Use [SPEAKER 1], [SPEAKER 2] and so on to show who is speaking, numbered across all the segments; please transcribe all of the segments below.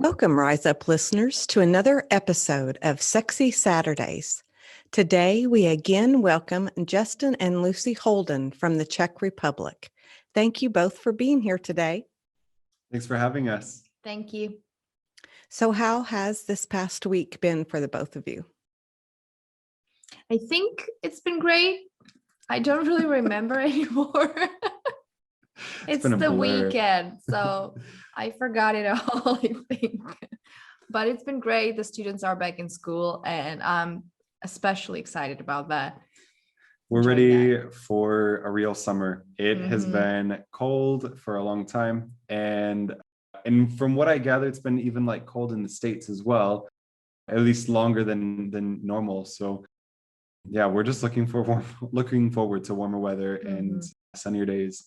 [SPEAKER 1] Welcome, Rise Up listeners, to another episode of Sexy Saturdays. Today, we again welcome Justin and Lucie Holden from the Czech Republic. Thank you both for being here today.
[SPEAKER 2] Thanks for having us.
[SPEAKER 3] Thank you.
[SPEAKER 1] So how has this past week been for the both of you?
[SPEAKER 3] I think it's been great. I don't really remember anymore. It's
[SPEAKER 2] been a
[SPEAKER 3] the
[SPEAKER 2] blur.
[SPEAKER 3] weekend, so I forgot it all, I think. But it's been great. The students are back in school, and I'm especially excited about that.
[SPEAKER 2] We're
[SPEAKER 3] Enjoying
[SPEAKER 2] ready for a real summer. It has been cold for a long time, and from what I gather, it's been even like cold in the States as well, at least longer than normal. So yeah, we're just looking forward to warmer weather and sunnier days.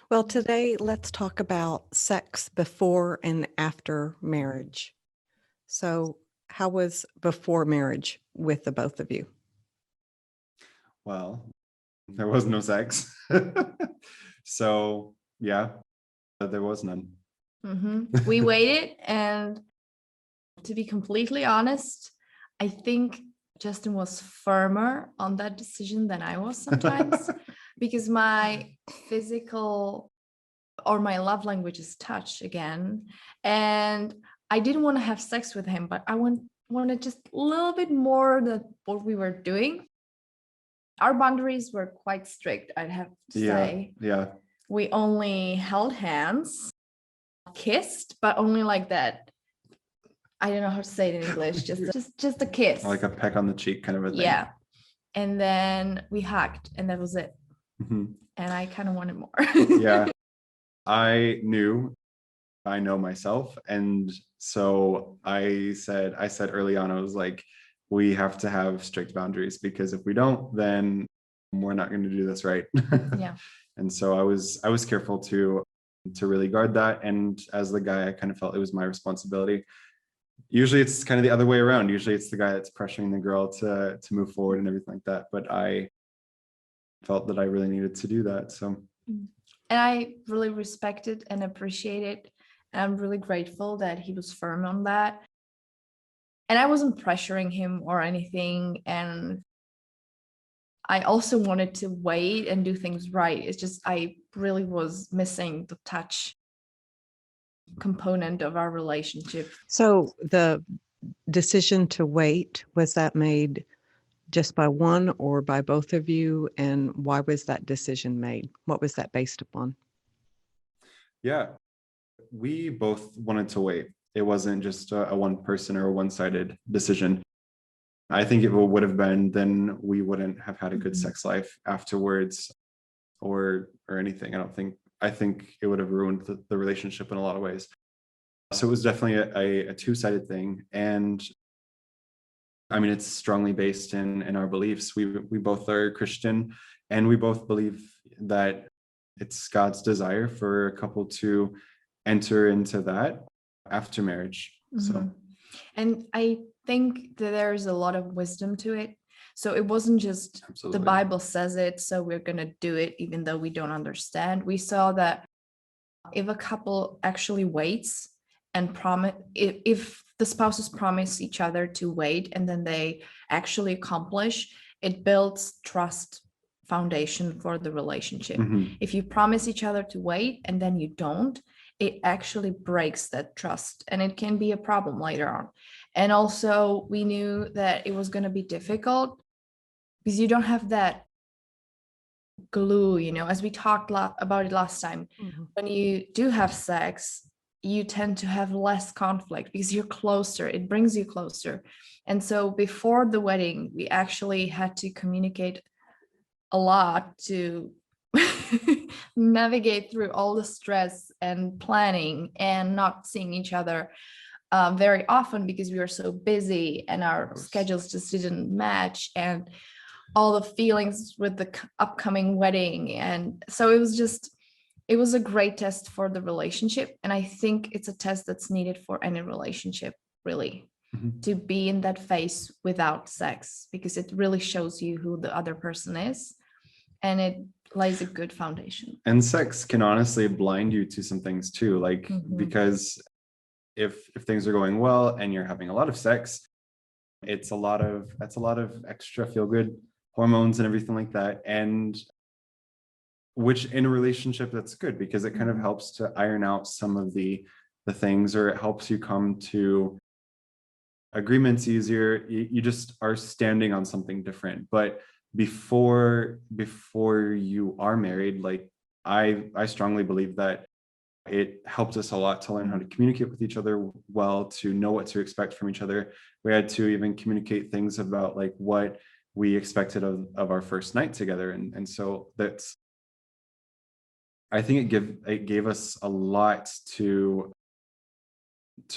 [SPEAKER 1] Well, today, let's talk about sex before and after marriage. So how was before marriage with the both of you?
[SPEAKER 2] Well, there was no sex. So yeah, there was none.
[SPEAKER 3] We waited, and to be completely honest, I think Justin was firmer on that decision than I was sometimes. Because my physical or my love language is touch again. And I didn't want to have sex with him, but I wanted just a little bit more than what we were doing. Our boundaries were quite strict, I'd have to say.
[SPEAKER 2] Yeah.
[SPEAKER 3] We only held hands, kissed, but only like that. I don't know how to say it in English, just a kiss.
[SPEAKER 2] Like a peck on the cheek kind of a thing.
[SPEAKER 3] Yeah. And then we hugged, and that was it.
[SPEAKER 2] Mm-hmm.
[SPEAKER 3] And I kind of wanted more.
[SPEAKER 2] Yeah, I know myself, and so I said early on, I was like, we have to have strict boundaries, because if we don't, then we're not going to do this right.
[SPEAKER 3] Yeah.
[SPEAKER 2] And so I was careful to really guard that, and as the guy, I kind of felt it was my responsibility. Usually it's kind of the other way around. Usually it's the guy that's pressuring the girl to move forward and everything like that, but I felt that I really needed to do that. So,
[SPEAKER 3] and I really respected and appreciated, and I'm really grateful that he was firm on that. And I wasn't pressuring him or anything, and I also wanted to wait and do things right. It's just I really was missing the touch component of our relationship.
[SPEAKER 1] So the decision to wait, was that made just by one or by both of you? And why was that decision made? What was that based upon?
[SPEAKER 2] Yeah, we both wanted to wait. It wasn't just a one person or a one-sided decision. I think if it would have been, then we wouldn't have had a good sex life afterwards or anything. I think it would have ruined the relationship in a lot of ways. So it was definitely a two-sided thing. And I mean, it's strongly based in our beliefs. We both are Christian, and we both believe that it's God's desire for a couple to enter into that after marriage. So,
[SPEAKER 3] and I think that there's a lot of wisdom to it. So it wasn't just
[SPEAKER 2] absolutely.
[SPEAKER 3] The Bible says it, so we're going to do it even though we don't understand. We saw that if a couple actually waits and promise, if the spouses promise each other to wait and then they actually accomplish, it builds trust foundation for the relationship. If you promise each other to wait and then you don't, it actually breaks that trust, and it can be a problem later on. And also we knew that it was going to be difficult because you don't have that glue, as we talked about it last time. When you do have sex, you tend to have less conflict because you're closer. It brings you closer. And so before the wedding, we actually had to communicate a lot to navigate through all the stress and planning and not seeing each other very often because we were so busy and our schedules just didn't match, and all the feelings with the upcoming wedding. And so it was a great test for the relationship. And I think it's a test that's needed for any relationship, really, to be in that phase without sex, because it really shows you who the other person is, and it lays a good foundation.
[SPEAKER 2] And sex can honestly blind you to some things too, like because if things are going well and you're having a lot of sex, that's a lot of extra feel good hormones and everything like that. And which in a relationship, that's good because it kind of helps to iron out some of the things, or it helps you come to agreements easier. You just are standing on something different. But before you are married, like I strongly believe that it helped us a lot to learn how to communicate with each other well, to know what to expect from each other. We had to even communicate things about like what we expected of our first night together. And so that's, I think it gave us a lot to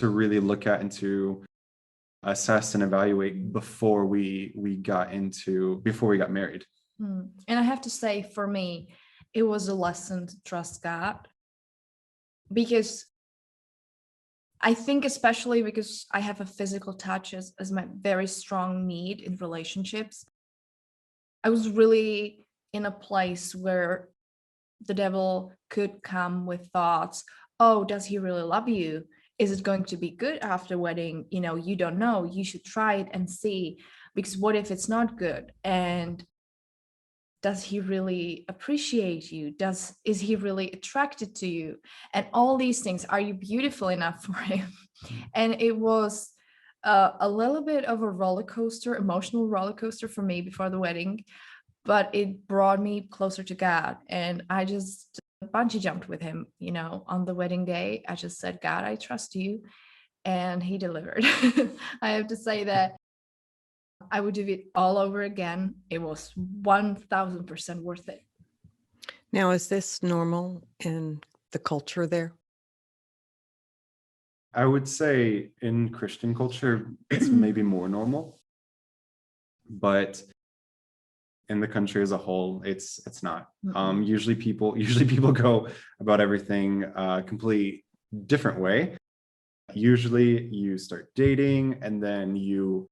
[SPEAKER 2] really look at and to assess and evaluate before we got married.
[SPEAKER 3] And I have to say, for me, it was a lesson to trust God, because I think, especially because I have a physical touch as my very strong need in relationships, I was really in a place where the devil could come with thoughts. Oh, does he really love you? Is it going to be good after wedding? You don't know. You should try it and see, because what if it's not good? And does he really appreciate you? Is he really attracted to you? And all these things, are you beautiful enough for him? And it was a little bit of a emotional roller coaster for me before the wedding, but it brought me closer to God. And I just bungee jumped with him, on the wedding day. I just said, God, I trust you. And he delivered. I have to say that I would do it all over again. It was 1000% worth it.
[SPEAKER 1] Now, is this normal in the culture there?
[SPEAKER 2] I would say in Christian culture, it's maybe more normal, but in the country as a whole, it's not. Usually people go about everything a complete different way. Usually you start dating and then you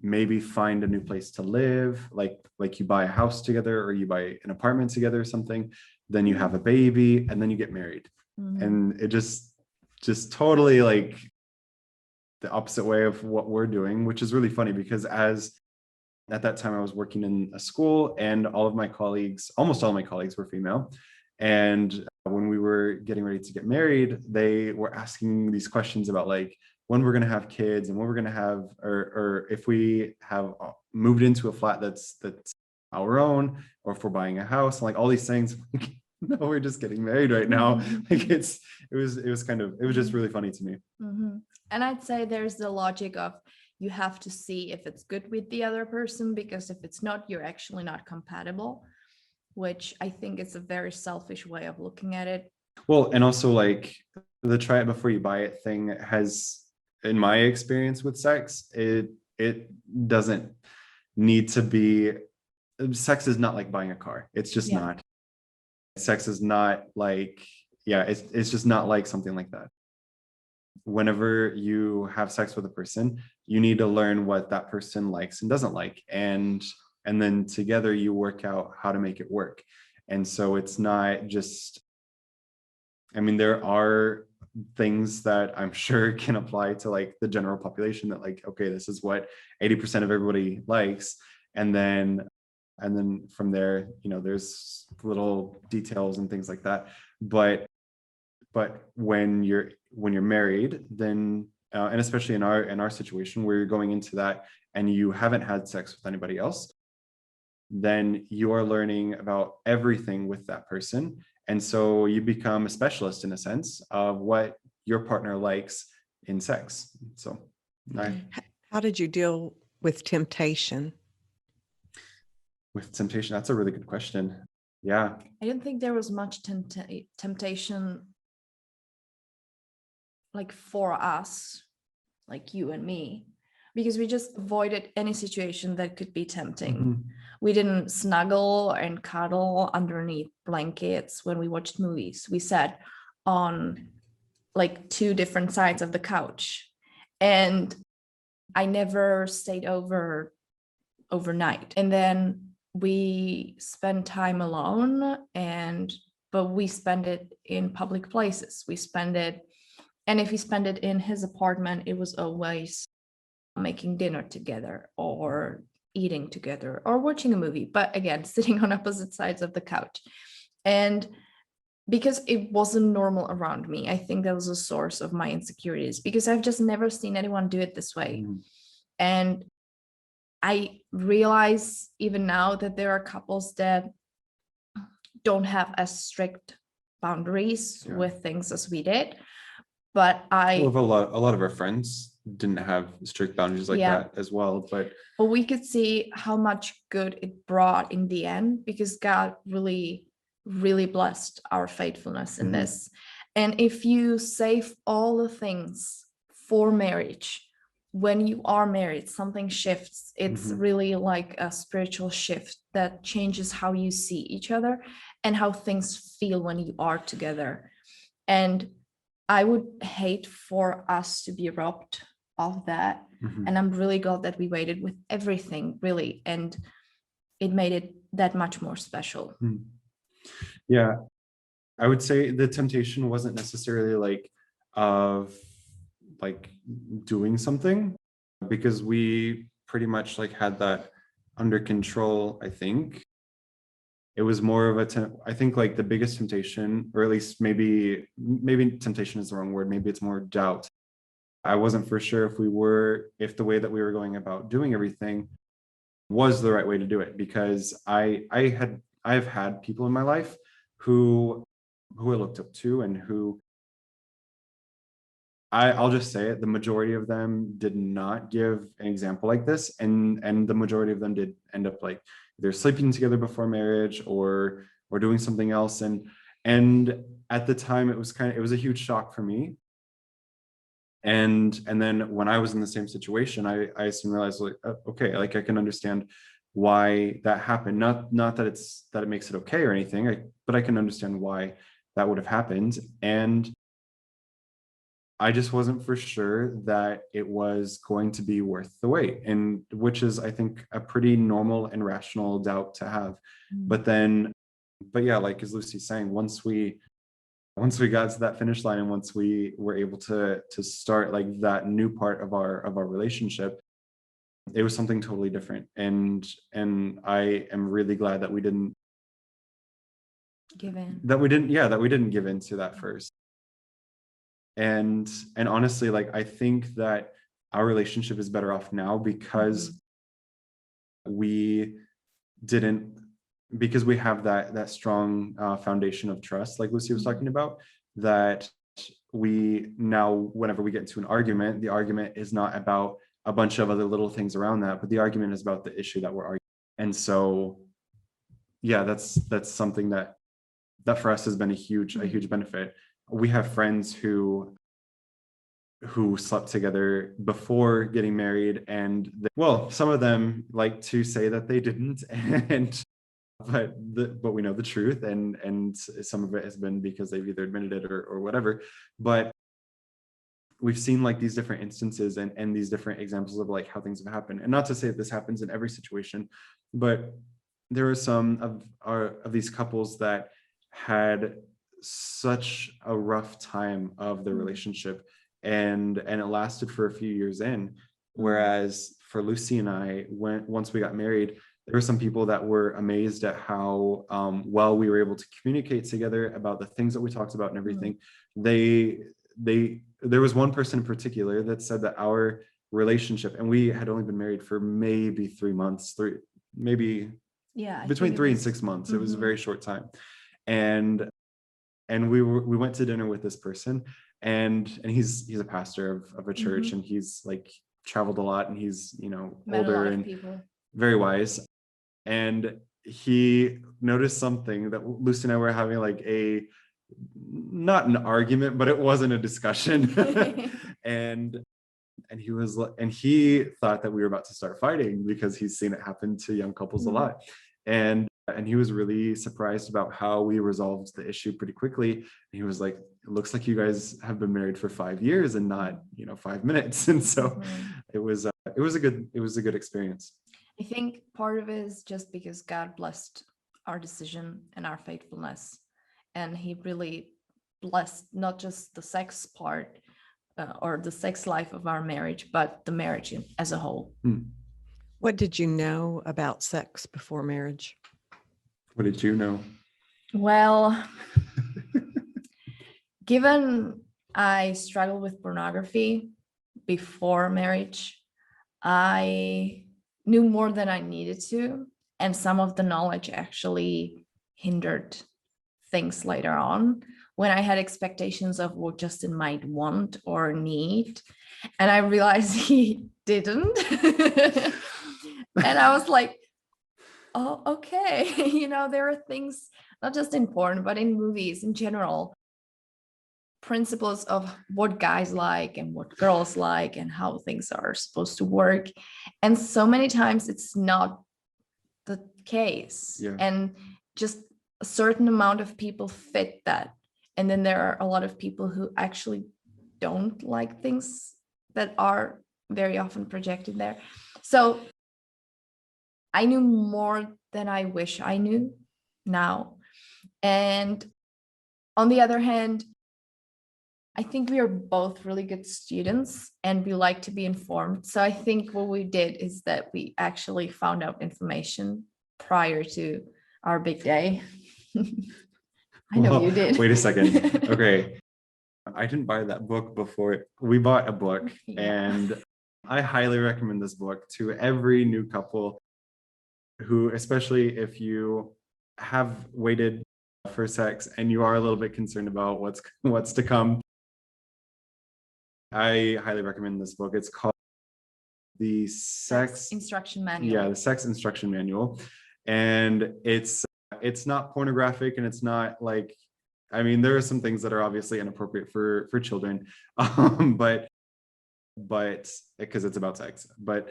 [SPEAKER 2] maybe find a new place to live, like you buy a house together or you buy an apartment together or something, then you have a baby and then you get married. And it just totally like the opposite way of what we're doing, which is really funny because at that time I was working in a school and almost all of my colleagues were female. And when we were getting ready to get married, they were asking these questions about like when we're going to have kids and when we're going to have, or if we have moved into a flat that's our own, or if we're buying a house, and like all these things. No, we're just getting married right now. Like it was just really funny to me.
[SPEAKER 3] And I'd say there's the logic of you have to see if it's good with the other person, because if it's not, you're actually not compatible, which I think is a very selfish way of looking at it.
[SPEAKER 2] Well, and also like the try it before you buy it thing has, in my experience with sex, it doesn't need to be, sex is not like buying a car. It's just not. Sex is not like, it's just not like something like that. Whenever you have sex with a person, you need to learn what that person likes and doesn't like. And then together you work out how to make it work. And so it's not just, I mean, there are things that I'm sure can apply to like the general population that like, okay, this is what 80% of everybody likes. And then from there, there's little details and things like that. But when you're married, then and especially in our situation where you're going into that and you haven't had sex with anybody else, then you are learning about everything with that person. And so you become a specialist in a sense of what your partner likes in sex. So
[SPEAKER 1] how did you deal with temptation?
[SPEAKER 2] With temptation, that's a really good question. Yeah.
[SPEAKER 3] I didn't think there was much temptation like for us, like you and me, because we just avoided any situation that could be tempting. We didn't snuggle and cuddle underneath blankets when we watched movies. We sat on like two different sides of the couch, and I never stayed overnight. And then we spend time alone, but we spend it in public places. We spend it And if we spent it in his apartment, it was always making dinner together or eating together or watching a movie, but again, sitting on opposite sides of the couch. And because it wasn't normal around me, I think that was a source of my insecurities, because I've just never seen anyone do it this way. And I realize even now that there are couples that don't have as strict boundaries with things as we did. But
[SPEAKER 2] a lot of our friends didn't have strict boundaries like that as well. But
[SPEAKER 3] we could see how much good it brought in the end, because God really, really blessed our faithfulness in this. And if you save all the things for marriage, when you are married, something shifts. It's really like a spiritual shift that changes how you see each other and how things feel when you are together. And I would hate for us to be robbed of that. And I'm really glad that we waited with everything, really. And it made it that much more special.
[SPEAKER 2] Yeah, I would say the temptation wasn't necessarily like of like doing something, because we pretty much like had that under control. I think it was more of I think like the biggest temptation, or at least maybe temptation is the wrong word, maybe it's more doubt. I wasn't for sure if the way that we were going about doing everything was the right way to do it, because I've had people in my life who I looked up to, and who I'll just say it, the majority of them did not give an example like this, and the majority of them did end up like either sleeping together before marriage or doing something else. And at the time it was a huge shock for me. And then when I was in the same situation, I soon realized, like, okay, like I can understand why that happened. Not that it makes it okay or anything, but I can understand why that would have happened. And I just wasn't for sure that it was going to be worth the wait, and which is, I think, a pretty normal and rational doubt to have. But yeah, like as Lucie's saying, once we got to that finish line, and once we were able to start like that new part of our relationship, it was something totally different. And I am really glad that we didn't
[SPEAKER 3] give in.
[SPEAKER 2] That we didn't give in to that first. And honestly, like I think that our relationship is better off now because we have that strong foundation of trust, like Lucie was talking about, that we now, whenever we get into an argument, the argument is not about a bunch of other little things around that, but the argument is about the issue that we're arguing. And so, yeah, that's something that for us has been a huge benefit. We have friends who slept together before getting married, and some of them like to say that they didn't, but we know the truth, and some of it has been because they've either admitted it or whatever. But we've seen like these different instances and these different examples of like how things have happened. And not to say that this happens in every situation, but there are some of these couples that had such a rough time of the relationship, and it lasted for a few years in. Whereas for Lucie and I, once we got married, there were some people that were amazed at how well we were able to communicate together about the things that we talked about and everything. There was one person in particular that said that our relationship, and we had only been married for maybe 3 months, between 3 and 6 months. It was a very short time. And we went to dinner with this person, and he's a pastor of a church, and he's like traveled a lot, and he's older and very wise. And he noticed something that Lucie and I were having, like not an argument, but it wasn't a discussion. and he thought that we were about to start fighting, because he's seen it happen to young couples a lot. And he was really surprised about how we resolved the issue pretty quickly. And he was like, it looks like you guys have been married for 5 years and not 5 minutes. And so it was a good experience.
[SPEAKER 3] I think part of it is just because God blessed our decision and our faithfulness, and he really blessed not just the sex part, or the sex life of our marriage, but the marriage as a whole.
[SPEAKER 1] What did you know about sex before marriage?
[SPEAKER 2] What did you know?
[SPEAKER 3] Well, given I struggled with pornography before marriage, I knew more than I needed to, and some of the knowledge actually hindered things later on when I had expectations of what Justin might want or need, and I realized he didn't. And I was like, oh, okay. There are things, not just in porn, but in movies in general, principles of what guys like and what girls like and how things are supposed to work. And so many times it's not the case.
[SPEAKER 2] Yeah.
[SPEAKER 3] And just a certain amount of people fit that. And then there are a lot of people who actually don't like things that are very often projected there. So I knew more than I wish I knew now. And on the other hand, I think we are both really good students and we like to be informed. So I think what we did is that we actually found out information prior to our big day. I know you did.
[SPEAKER 2] Wait a second. Okay. I didn't buy that book before. We bought a book, and I highly recommend this book to every new couple who, especially if you have waited for sex and you are a little bit concerned about what's to come. I highly recommend this book. It's called the Sex
[SPEAKER 3] Instruction Manual.
[SPEAKER 2] Yeah, the Sex Instruction Manual. And it's not pornographic, and it's not like, I mean, there are some things that are obviously inappropriate for children, but because it's about sex, but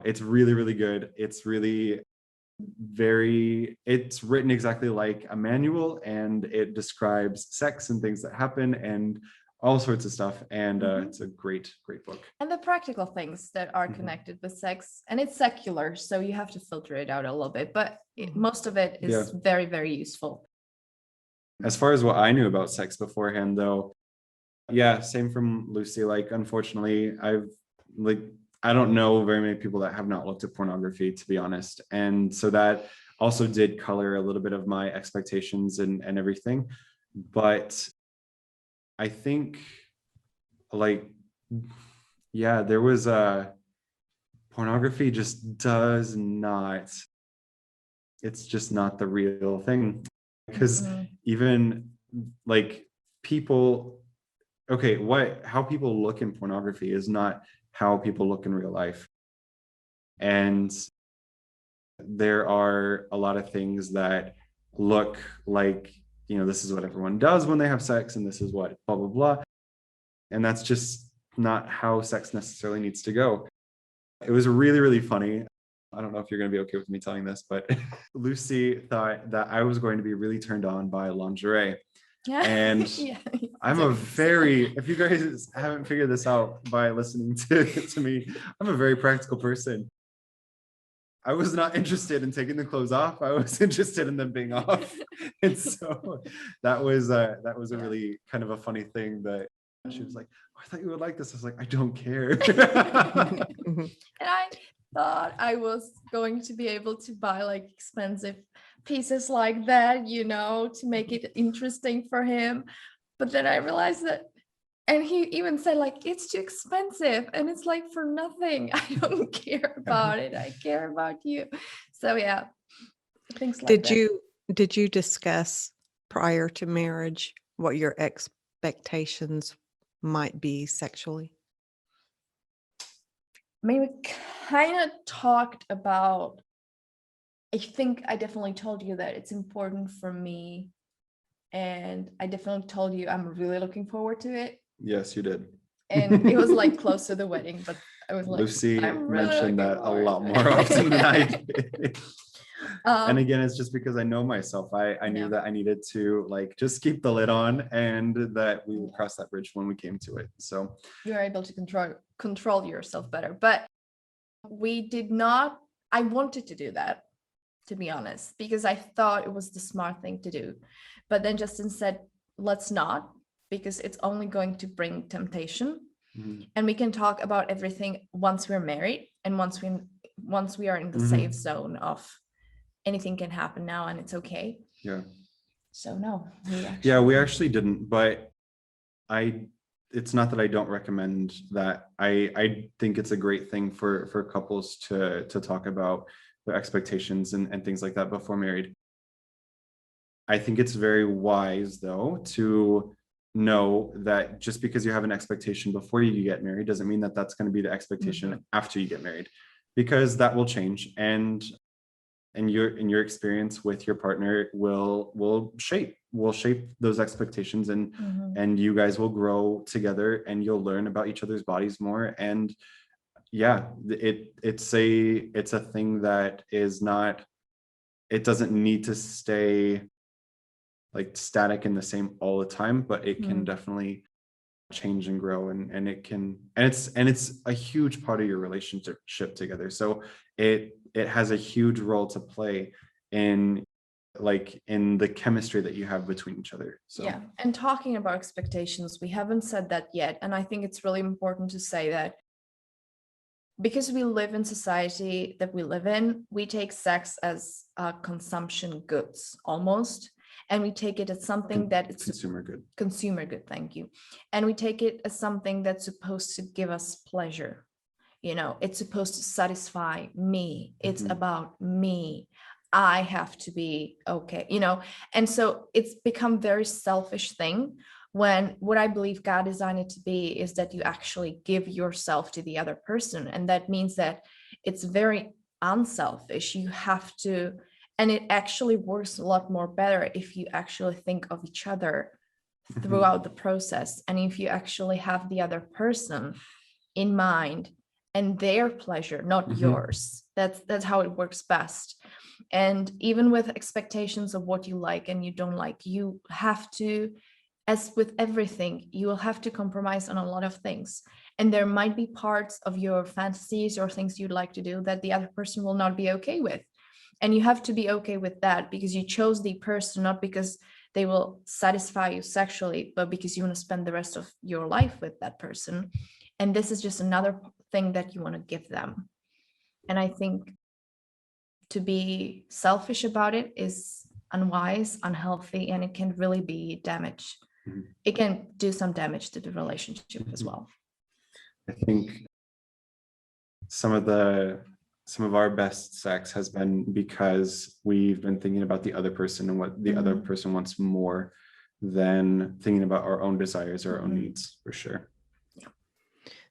[SPEAKER 2] it's really, really good. It's really it's written exactly like a manual, and it describes sex and things that happen and all sorts of stuff. And it's a great book.
[SPEAKER 3] And the practical things that are connected with sex, and it's secular, so you have to filter it out a little bit, but most of it is very, very useful.
[SPEAKER 2] As far as what I knew about sex beforehand, though, yeah, same from Lucy. Like, unfortunately, I don't know very many people that have not looked at pornography, to be honest. And so that also did color a little bit of my expectations and everything. But I think, like, yeah, there was pornography just does not, it's just not the real thing. Because even like people, okay, how people look in pornography is not how people look in real life. And there are a lot of things that look like, this is what everyone does when they have sex, and this is what blah, blah, blah. And that's just not how sex necessarily needs to go. It was really, really funny. I don't know if you're going to be okay with me telling this, but Lucy thought that I was going to be really turned on by lingerie. And I'm if you guys haven't figured this out by listening to me, I'm a very practical person. I was not interested in taking the clothes off. I was interested in them being off. And so that was a really kind of a funny thing that she was like, oh, I thought you would like this. I was like, I don't care.
[SPEAKER 3] And I thought I was going to be able to buy like expensive pieces like that, to make it interesting for him. But then I realized that, and he even said like, it's too expensive, and it's like for nothing. I don't care about it. I care about you. So yeah, things like that.
[SPEAKER 1] Did you discuss prior to marriage what your expectations might be sexually?
[SPEAKER 3] I mean, we kind of talked about, I think I definitely told you that it's important for me, and I definitely told you I'm really looking forward to it.
[SPEAKER 2] Yes, you did.
[SPEAKER 3] And it was like close to the wedding, but I was like,
[SPEAKER 2] Lucy
[SPEAKER 3] I'm really
[SPEAKER 2] mentioned that a lot more often than I did. And again, it's just because I know myself. I knew that I needed to like just keep the lid on, and that we would cross that bridge when we came to it. So
[SPEAKER 3] you're able to control yourself better. But I wanted to do that, to be honest, because I thought it was the smart thing to do. But then Justin said, let's not, because it's only going to bring temptation.
[SPEAKER 2] Mhm.
[SPEAKER 3] And we can talk about everything once we're married, and once we are in the
[SPEAKER 2] Mhm.
[SPEAKER 3] safe zone of anything can happen now and it's okay.
[SPEAKER 2] Yeah.
[SPEAKER 3] So no, we
[SPEAKER 2] actually didn't, but it's not that I don't recommend that. I think it's a great thing for couples to talk about their expectations and things like that before married. I think it's very wise, though, to know that just because you have an expectation before you get married doesn't mean that that's going to be the expectation after you get married, because that will change, and your experience with your partner will shape those expectations, and you guys will grow together, and you'll learn about each other's bodies more. And yeah, it's a thing that is not, it doesn't need to stay like static in the same all the time, but it can definitely change and grow, and it can, and it's a huge part of your relationship together. So it has a huge role to play in the chemistry that you have between each other. So
[SPEAKER 3] yeah, and talking about expectations, we haven't said that yet, and I think it's really important to say that because we live in society that we live in, we take sex as consumption goods almost, and we take it as something that it's consumer good, thank you. And we take it as something that's supposed to give us pleasure. It's supposed to satisfy me. It's about me. I have to be okay, and so it's become very selfish thing, when what I believe God designed it to be is that you actually give yourself to the other person. And that means that it's very unselfish. You have to, and it actually works a lot more better if you actually think of each other throughout the process. And if you actually have the other person in mind and their pleasure, not yours. That's how it works best. And even with expectations of what you like and you don't like, you have to, as with everything, you will have to compromise on a lot of things. And there might be parts of your fantasies or things you'd like to do that the other person will not be okay with. And you have to be okay with that, because you chose the person, not because they will satisfy you sexually, but because you want to spend the rest of your life with that person. And this is just another thing that you want to give them. And I think to be selfish about it is unwise, unhealthy, and it can really be damage. It can do some damage to the relationship as well.
[SPEAKER 2] I think some of our best sex has been because we've been thinking about the other person and what the other person wants more than thinking about our own desires or our own needs, for sure.
[SPEAKER 1] Yeah.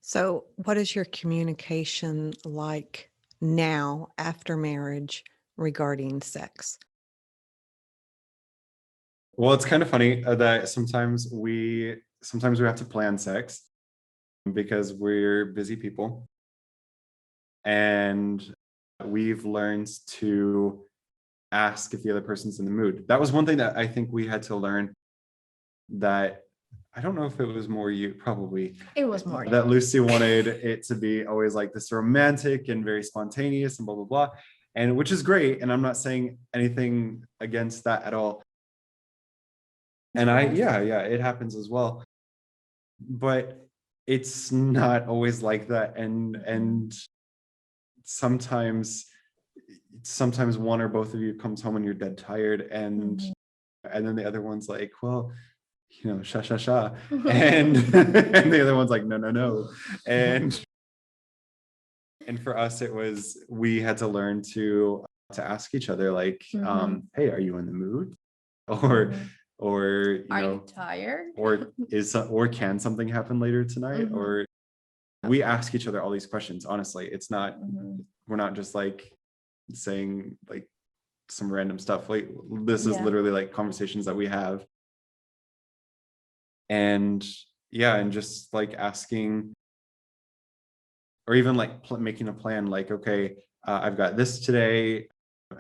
[SPEAKER 1] So what is your communication like now after marriage regarding sex?
[SPEAKER 2] Well, it's kind of funny that sometimes we have to plan sex because we're busy people, and we've learned to ask if the other person's in the mood. That was one thing that I think we had to learn, that I don't know if it was more you, probably
[SPEAKER 3] it was more
[SPEAKER 2] that Lucie wanted it to be always like this romantic and very spontaneous and blah blah blah, and which is great, and I'm not saying anything against that at all. And it happens as well, but it's not always like that, and sometimes one or both of you comes home and you're dead tired, and then the other one's like, well, sha sha sha, and and the other one's like, no, and for us it was, we had to learn to ask each other, like, hey, are you in the mood, or
[SPEAKER 3] are you tired,
[SPEAKER 2] or can something happen later tonight, or we ask each other all these questions. Honestly, it's not, we're not just like saying like some random stuff. Like, this is literally like conversations that we have. And and just like asking, or even like making a plan, like, okay, I've got this today,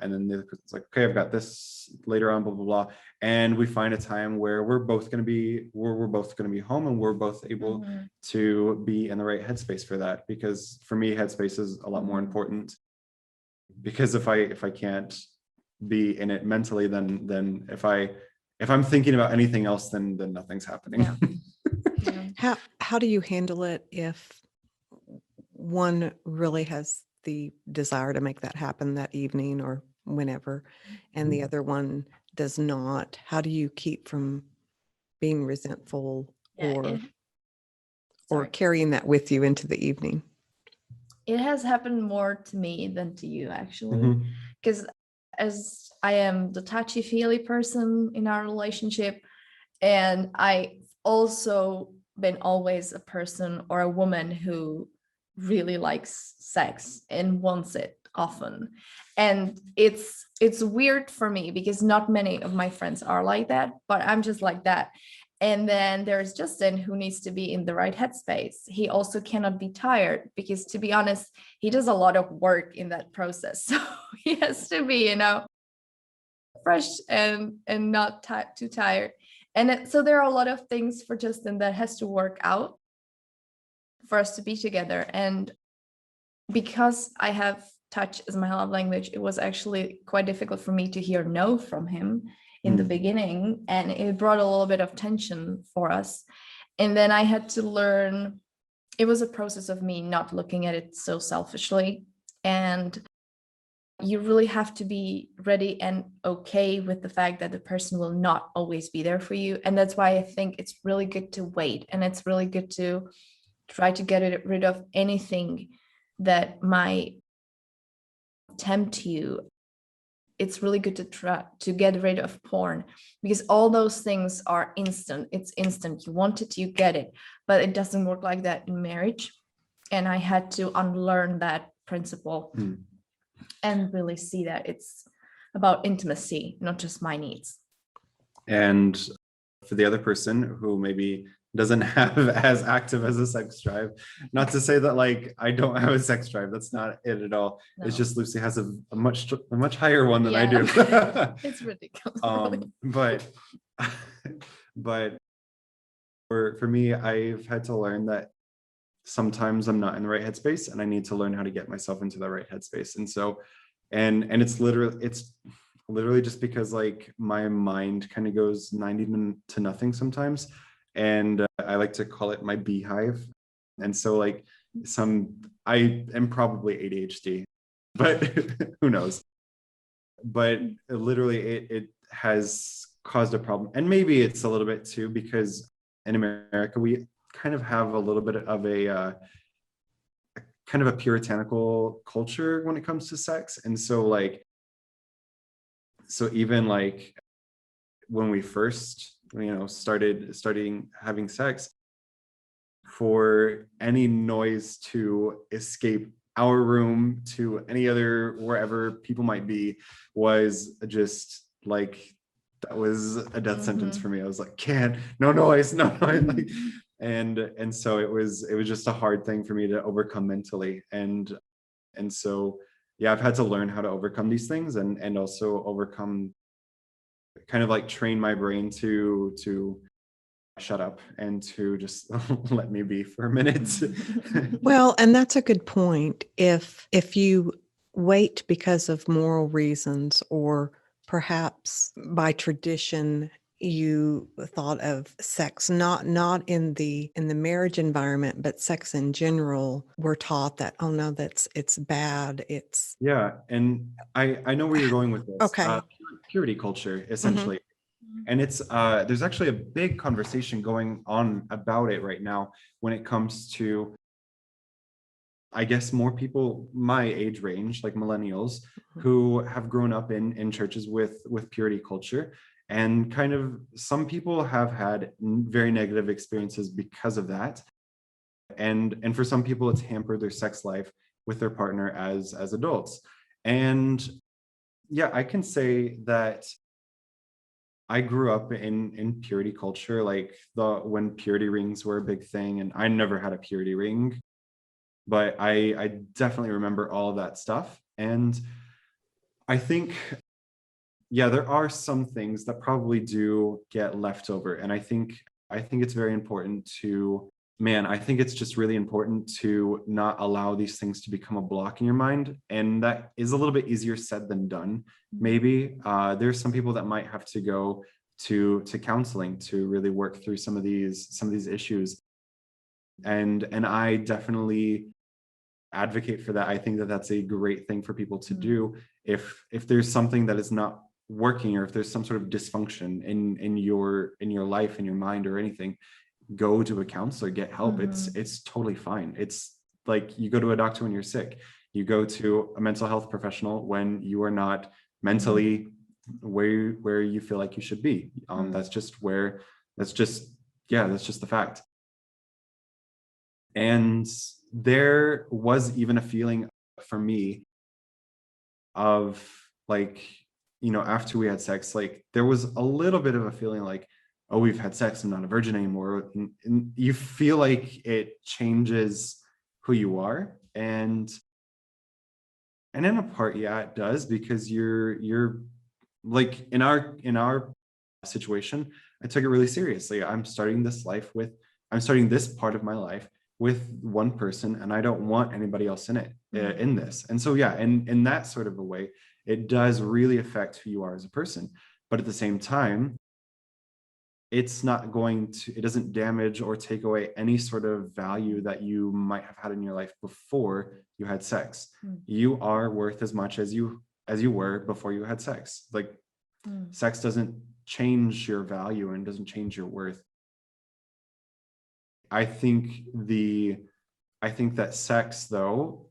[SPEAKER 2] and then the other person's like, okay, I've got this later on, blah blah blah, and we find a time where we're both going to be home, and we're both able to be in the right headspace for that. Because for me, headspace is a lot more important, because if I can't be in it mentally, then if if I'm thinking about anything else, then nothing's happening.
[SPEAKER 3] Yeah. Yeah.
[SPEAKER 1] How do you handle it if one really has the desire to make that happen that evening or whenever, and the other one does not? How do you keep from being resentful
[SPEAKER 3] Yeah,
[SPEAKER 1] or
[SPEAKER 3] sorry.
[SPEAKER 1] carrying that with you into the evening?
[SPEAKER 3] It has happened more to me than to you, actually,
[SPEAKER 2] Mhm.
[SPEAKER 3] because as I am the touchy-feely person in our relationship, and I also been always a person or a woman who really likes sex and wants it often. And it's weird for me because not many of my friends are like that, but I'm just like that. And then there's Justin, who needs to be in the right headspace. He also cannot be tired because, to be honest, he does a lot of work in that process. So he has to be, fresh and not too tired. And so there are a lot of things for Justin that has to work out for us to be together. And because I have touch as my love language, it was actually quite difficult for me to hear no from him in the beginning. And it brought a little bit of tension for us. And then I had to learn, it was a process of me not looking at it so selfishly. And you really have to be ready and okay with the fact that the person will not always be there for you. And that's why I think it's really good to wait. And it's really good to try to get rid of anything that might tempt you. It's really good to try to get rid of porn, because all those things are instant. It's instant. You want it, you get it. But it doesn't work like that in marriage. And I had to unlearn that principle and really see that it's about intimacy, not just my needs.
[SPEAKER 2] And for the other person who maybe doesn't have as active as a sex drive, not to say that like I don't have a sex drive, that's not it at all.
[SPEAKER 3] No.
[SPEAKER 2] It's just Lucie has a much higher one than I do.
[SPEAKER 3] It's ridiculous.
[SPEAKER 2] But for me, I've had to learn that sometimes I'm not in the right headspace, and I need to learn how to get myself into the right headspace. And so, and it's literally just because like my mind kind of goes 90 to nothing sometimes, and I like to call it my beehive. And so like I am probably ADHD, but who knows? But literally it has caused a problem. And maybe it's a little bit too, because in America, we kind of have a little bit of a kind of a puritanical culture when it comes to sex. And so like, so even like when we first, starting having sex, for any noise to escape our room to any other, wherever people might be, was just like, that was a death sentence for me. I was like, no noise, no noise. Like, and so it was just a hard thing for me to overcome mentally. And so, yeah, I've had to learn how to overcome these things, and also overcome, kind of like train my brain to shut up and to just let me be for a minute.
[SPEAKER 1] Well, and that's a good point. If you wait because of moral reasons, or perhaps by tradition you thought of sex not in the marriage environment, but sex in general, we're taught that, oh no, it's bad. It's
[SPEAKER 2] Yeah, and I know where you're going with this.
[SPEAKER 1] Okay.
[SPEAKER 2] Purity culture, essentially. And it's there's actually a big conversation going on about it right now when it comes to, I guess, more people my age range, like millennials, who have grown up in churches with purity culture. And kind of some people have had very negative experiences because of that. And for some people, it's hampered their sex life with their partner as adults. And yeah, I can say that I grew up in purity culture, like when purity rings were a big thing, and I never had a purity ring, but I definitely remember all of that stuff. And I think, yeah, there are some things that probably do get left over. And I think it's very important I think it's just really important to not allow these things to become a block in your mind. And that is a little bit easier said than done. Maybe there's some people that might have to go to counseling to really work through some of these issues. And I definitely advocate for that. I think that that's a great thing for people to do. If there's something that is not working, or if there's some sort of dysfunction in your life, in your mind, or anything, go to a counselor, get help. It's totally fine. It's like you go to a doctor when you're sick. You go to a mental health professional when you are not mentally where you feel like you should be. That's just the fact. And there was even a feeling for me of like, after we had sex, like there was a little bit of a feeling like, oh, we've had sex, I'm not a virgin anymore. And you feel like it changes who you are. And in a part, yeah, it does, because you're like in our situation, I took it really seriously. I'm starting this part of my life with one person, and I don't want anybody else in it, in this. And so, yeah, and in that sort of a way, it does really affect who you are as a person. But at the same time, it doesn't damage or take away any sort of value that you might have had in your life before you had sex. You are worth as much as you were before you had sex. Like, sex doesn't change your value and doesn't change your worth. I think that sex, though,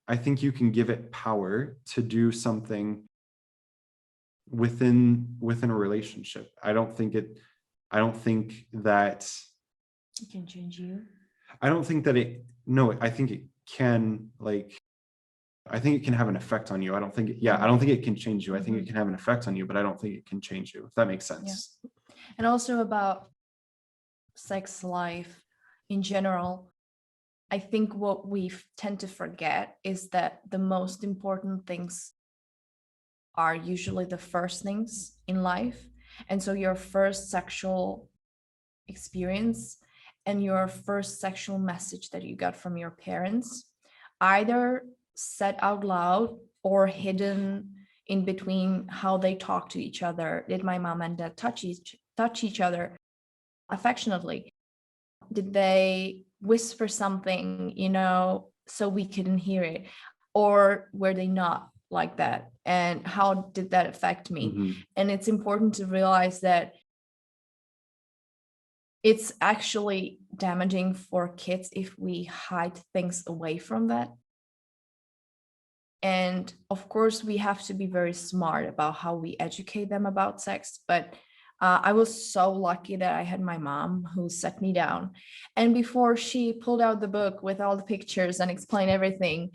[SPEAKER 2] I think you can give it power to do something within a relationship. I don't think that
[SPEAKER 3] It can change you.
[SPEAKER 2] I don't think that I think it can, like, I think it can have an effect on you. I don't think it can change you. I think it can have an effect on you, but I don't think it can change you, if that makes sense.
[SPEAKER 3] Yeah. And also about sex life in general, I think what we tend to forget is that the most important things are usually the first things in life. And so your first sexual experience and your first sexual message that you got from your parents, either said out loud or hidden in between how they talk to each other. Did my mom and dad touch each other affectionately? Did they whisper something, so we couldn't hear it? Or were they not like that? And how did that affect me? And it's important to realize that it's actually damaging for kids if we hide things away from that. And of course, we have to be very smart about how we educate them about sex. But I was so lucky that I had my mom who sat me down. And before she pulled out the book with all the pictures and explained everything,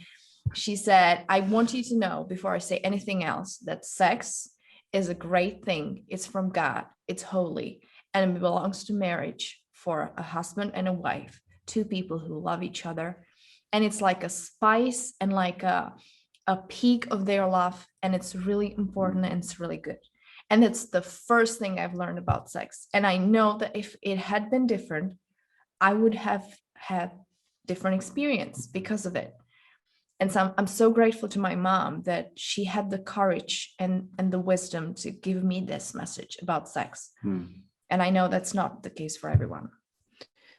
[SPEAKER 3] she said, I want you to know, before I say anything else, that sex is a great thing. It's from God. It's holy. And it belongs to marriage for a husband and a wife, two people who love each other. And it's like a spice and like a peak of their love. And it's really important and it's really good. And it's the first thing I've learned about sex. And I know that if it had been different, I would have had different experience because of it. And so I'm so grateful to my mom that she had the courage and the wisdom to give me this message about sex. And I know that's not the case for everyone.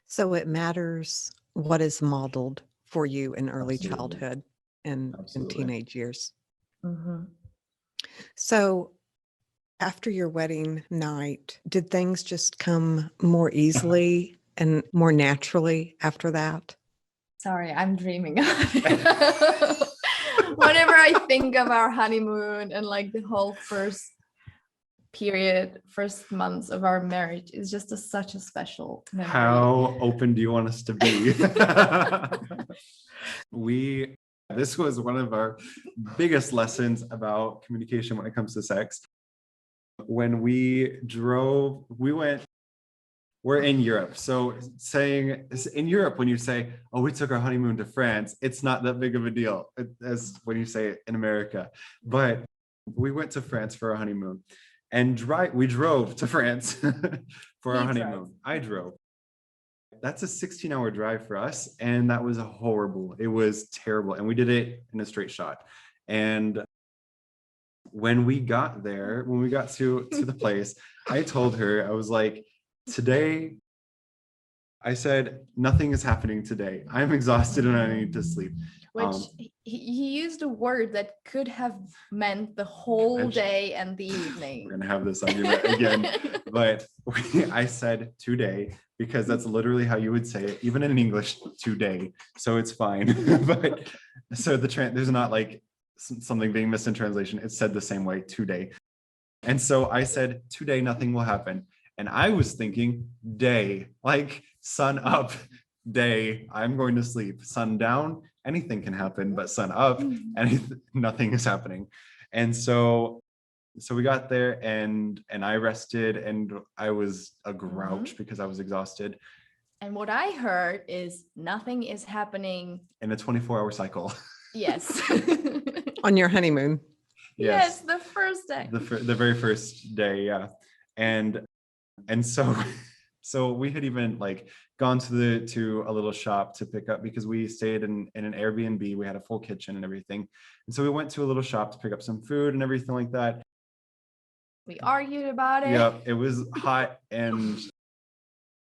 [SPEAKER 1] So it matters what is modeled for you in early
[SPEAKER 3] Absolutely.
[SPEAKER 1] childhood and in teenage years. So after your wedding night, did things just come more easily and more naturally after that?
[SPEAKER 3] Sorry, I'm dreaming. Whenever I think of our honeymoon and like the whole first months of our marriage, is just such a special memory.
[SPEAKER 2] How open do you want us to be? This was one of our biggest lessons about communication when it comes to sex. When we're in Europe. So saying in Europe, when you say, oh, we took our honeymoon to France, it's not that big of a deal as when you say it in America. But we went to France for our honeymoon and we drove to France for our honeymoon. I drove. That's a 16-hour drive for us. And that was it was terrible. And we did it in a straight shot. And when we got there, when we got to the place, I told her, I was like, today, I said, nothing is happening today. I'm exhausted and I need to sleep.
[SPEAKER 3] Which he used a word that could have meant the whole day and the evening.
[SPEAKER 2] We're gonna have this argument again, but I said today because that's literally how you would say it, even in English, today. So it's fine. But so there's not like something being missed in translation. It's said the same way, today. And so I said, today nothing will happen. And I was thinking day, like sun up, day, I'm going to sleep. Sun down, anything can happen, but sun up, nothing is happening. And so we got there and I rested and I was a grouch because I was exhausted.
[SPEAKER 3] And what I heard is nothing is happening
[SPEAKER 2] In a 24-hour cycle.
[SPEAKER 3] Yes.
[SPEAKER 1] On your honeymoon.
[SPEAKER 3] Yes, the first day.
[SPEAKER 2] The very first day, yeah. And so we had even like gone to a little shop to pick up, because we stayed in an Airbnb. We had a full kitchen and everything. And so we went to a little shop to pick up some food and everything like that.
[SPEAKER 3] We argued about it.
[SPEAKER 2] Yeah, it was hot and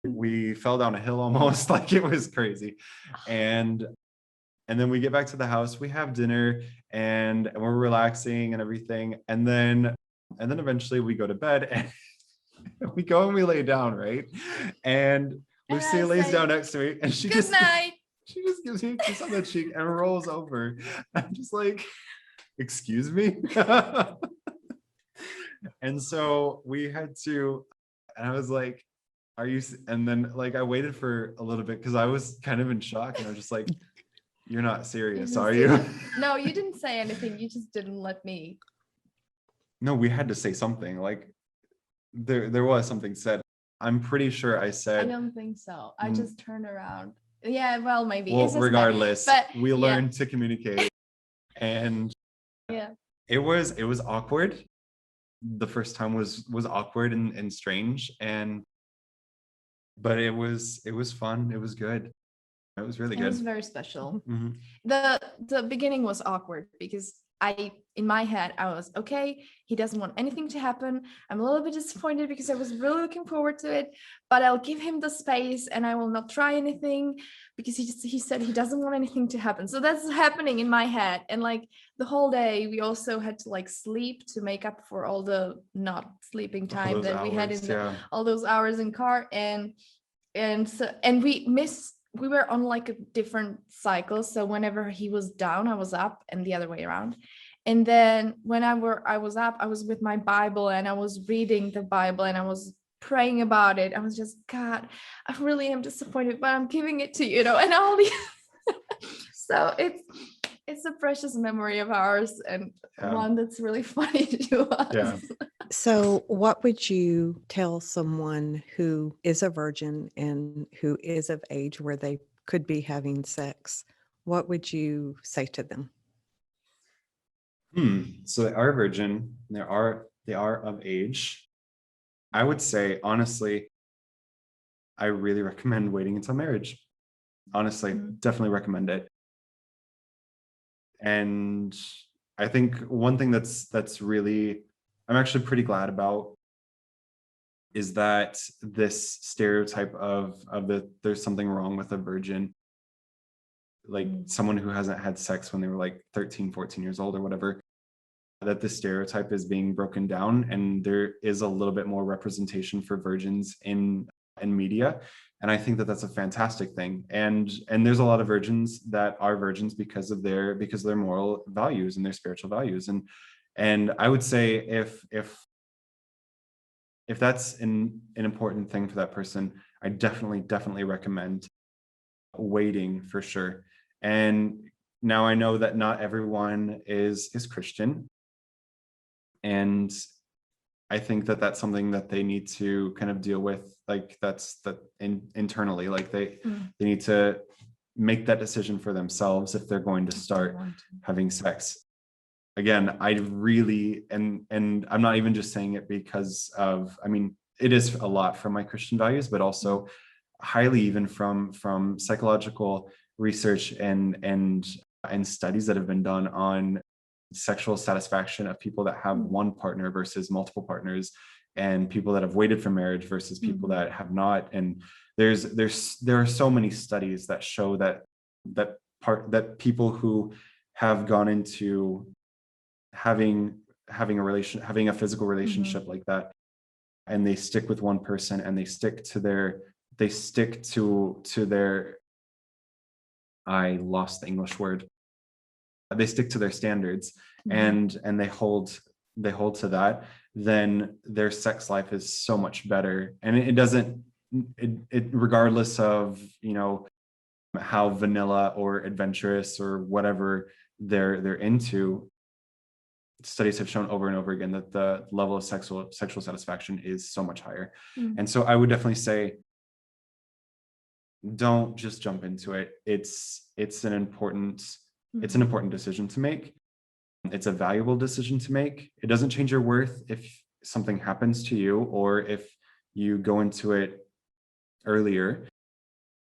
[SPEAKER 2] we fell down a hill almost, like it was crazy. And then we get back to the house, we have dinner and we're relaxing and everything. And then eventually we go to bed and we go and we lay down, right? And Lucy lays down next to me and she
[SPEAKER 3] Good night.
[SPEAKER 2] She just gives me a kiss on the cheek and rolls over. I'm just like, excuse me? And so we had to, and I was like, are you, and then like I waited for a little bit because I was kind of in shock and I was just like, you're not serious, are you?
[SPEAKER 3] No, you didn't say anything. You just didn't let me.
[SPEAKER 2] No, we had to say something. Like there was something said. I'm pretty sure I said.
[SPEAKER 3] I don't think so. I just turned around. Yeah, well, maybe.
[SPEAKER 2] Well, regardless,
[SPEAKER 3] but
[SPEAKER 2] we learned to communicate, and
[SPEAKER 3] yeah,
[SPEAKER 2] it was awkward. The first time was awkward and strange, but it was fun. It was good. It was really good.
[SPEAKER 3] It was very special.
[SPEAKER 2] Mm-hmm.
[SPEAKER 3] The beginning was awkward because in my head, I was, okay, he doesn't want anything to happen. I'm a little bit disappointed because I was really looking forward to it, but I'll give him the space and I will not try anything because he said he doesn't want anything to happen. So that's happening in my head. And like the whole day, we also had to like sleep to make up for all the not sleeping time that we had in all those hours in car. And we were on like a different cycle. So whenever he was down, I was up, and the other way around. And then when I was up, I was with my Bible and I was reading the Bible and I was praying about it. I was just, God, I really am disappointed, but I'm giving it to you, and all these. So it's a precious memory of ours, and one that's really funny to us.
[SPEAKER 2] Yeah.
[SPEAKER 1] So what would you tell someone who is a virgin and who is of age where they could be having sex? What would you say to them?
[SPEAKER 2] So they are virgin, they are of age. I would say, honestly, I really recommend waiting until marriage. Honestly, definitely recommend it. And I think one thing that's really, I'm actually pretty glad about, is that this stereotype of there's something wrong with a virgin, like someone who hasn't had sex when they were like 13, 14 years old or whatever, that the stereotype is being broken down, and there is a little bit more representation for virgins in media. And I think that that's a fantastic thing. And there's a lot of virgins that are virgins because of their moral values and their spiritual values. And I would say if that's an important thing for that person, I definitely recommend waiting for sure. And now I know that not everyone is Christian, and I think that that's something that they need to kind of deal with, like internally, like they need to make that decision for themselves if they're going to start having sex. Again, I really, and I'm not even just saying it because of, I mean, it is a lot from my Christian values, but also highly even from psychological research and studies that have been done on sexual satisfaction of people that have one partner versus multiple partners, and people that have waited for marriage versus people that have not. And there are so many studies that show that people who have gone into having a physical relationship like that, and they stick with one person, and they stick to their I lost the English word. They stick to their standards, and they hold to that, then their sex life is so much better. And it doesn't, regardless of, how vanilla or adventurous or whatever they're into, studies have shown over and over again that the level of sexual satisfaction is so much higher. And so I would definitely say, don't just jump into it. It's an important decision to make. It's a valuable decision to make. It doesn't change your worth if something happens to you, or if you go into it earlier.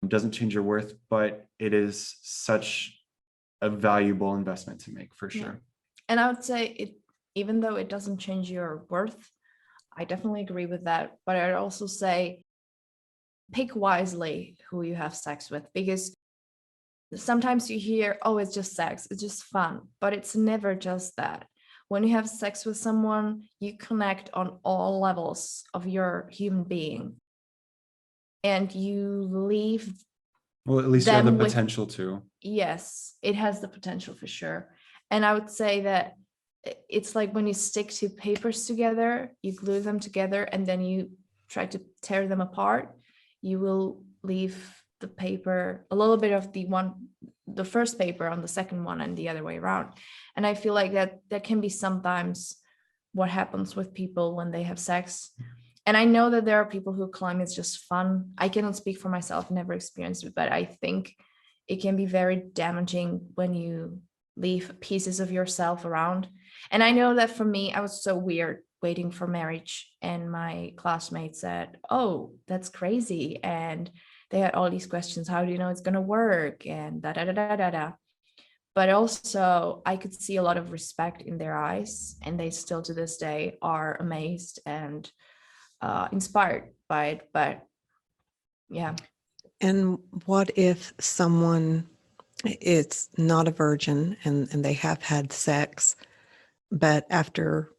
[SPEAKER 2] It doesn't change your worth, but it is such a valuable investment to make, for sure.
[SPEAKER 3] And I would say even though it doesn't change your worth, I definitely agree with that. But I'd also say, pick wisely who you have sex with, because sometimes you hear, oh, it's just sex, it's just fun, but it's never just that. When you have sex with someone, you connect on all levels of your human being, and you leave.
[SPEAKER 2] Well, at least you have the potential to.
[SPEAKER 3] Yes, it has the potential for sure. And I would say that it's like when you stick two papers together, you glue them together, and then you try to tear them apart, you will leave the paper, a little bit of the first paper on the second one, and the other way around. And I feel like that can be sometimes what happens with people when they have sex. And I know that there are people who claim it's just fun. I cannot speak for myself, never experienced it, but I think it can be very damaging when you leave pieces of yourself around. And I know that for me, I was so weird waiting for marriage, and my classmates said, oh, that's crazy. And they had all these questions. How do you know it's going to work? And da da da da da da. But also, I could see a lot of respect in their eyes, and they still to this day are amazed and inspired by it. But yeah.
[SPEAKER 1] And what if someone is not a virgin and they have had sex, but after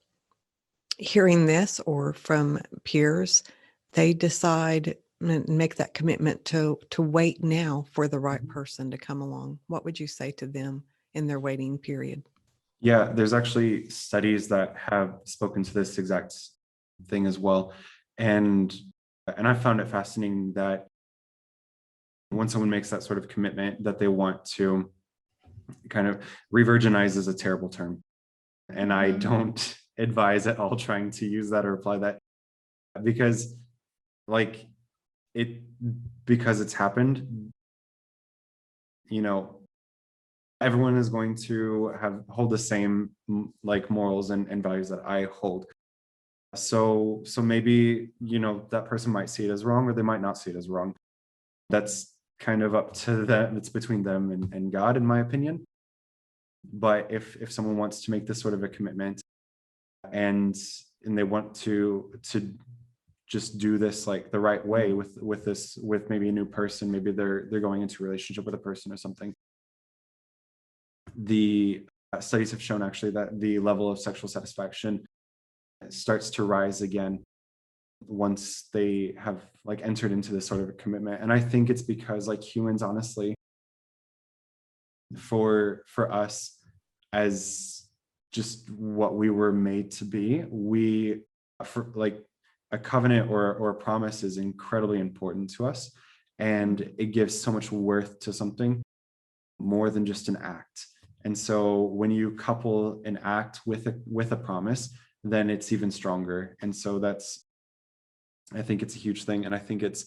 [SPEAKER 1] hearing this or from peers, they decide and make that commitment to wait now for the right person to come along? What would you say to them in their waiting period?
[SPEAKER 2] Yeah, there's actually studies that have spoken to this exact thing as well. And I found it fascinating that when someone makes that sort of commitment that they want to kind of, re-virginize is a terrible term. And I don't advise at all trying to use that or apply that, because because it's happened, everyone is going to hold the same morals and values that I hold. So maybe, that person might see it as wrong, or they might not see it as wrong. That's kind of up to them. It's between them and God, in my opinion. But if someone wants to make this sort of a commitment, and they want to just do this the right way with maybe a new person, maybe they're going into a relationship with a person or something, the studies have shown actually that the level of sexual satisfaction starts to rise again once they have entered into this sort of a commitment. And I think it's because humans, honestly, for us, as just what we were made to be, a covenant or a promise is incredibly important to us, and it gives so much worth to something more than just an act. And so when you couple an act with a promise, then it's even stronger. And so I think it's a huge thing. And I think it's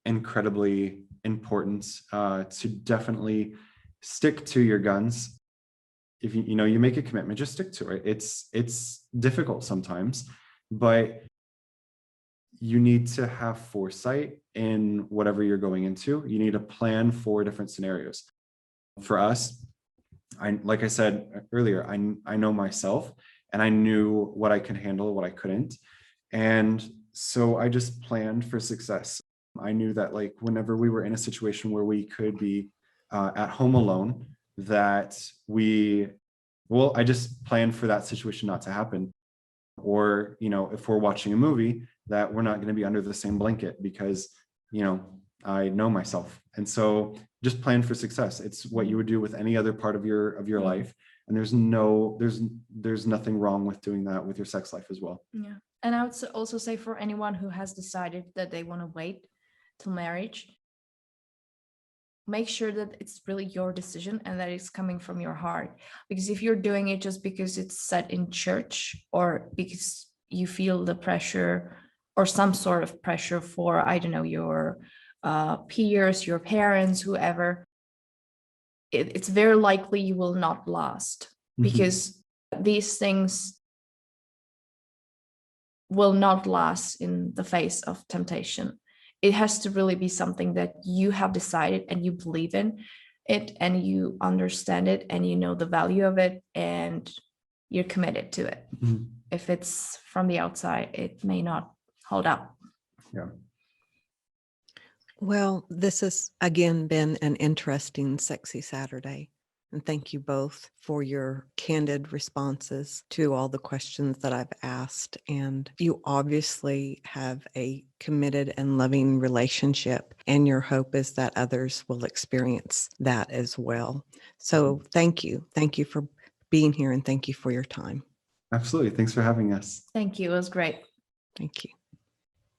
[SPEAKER 2] incredibly important to definitely stick to your guns. If you make a commitment, just stick to it. It's difficult sometimes, but you need to have foresight in whatever you're going into. You need to plan for different scenarios. For us, like I said earlier, I know myself, and I knew what I could handle, what I couldn't. And so I just planned for success. I knew that like whenever we were in a situation where we could be at home alone, that I just planned for that situation not to happen. Or, if we're watching a movie, that we're not going to be under the same blanket because, I know myself. And so just plan for success. It's what you would do with any other part of your life. And there's nothing wrong with doing that with your sex life as well.
[SPEAKER 3] Yeah. And I would also say for anyone who has decided that they want to wait till marriage, make sure that it's really your decision and that it's coming from your heart. Because if you're doing it just because it's set in church, or because you feel the pressure or some sort of pressure for, I don't know, your peers, your parents, whoever, it's very likely you will not last, because these things will not last in the face of temptation. It has to really be something that you have decided and you believe in it and you understand it and you know the value of it and you're committed to it. If it's from the outside, it may not hold up.
[SPEAKER 2] Yeah.
[SPEAKER 1] Well, this has again been an interesting Sexy Saturday. And thank you both for your candid responses to all the questions that I've asked. And you obviously have a committed and loving relationship, and your hope is that others will experience that as well. So thank you. Thank you for being here, and thank you for your time.
[SPEAKER 2] Absolutely. Thanks for having us.
[SPEAKER 3] Thank you. It was great.
[SPEAKER 1] Thank you.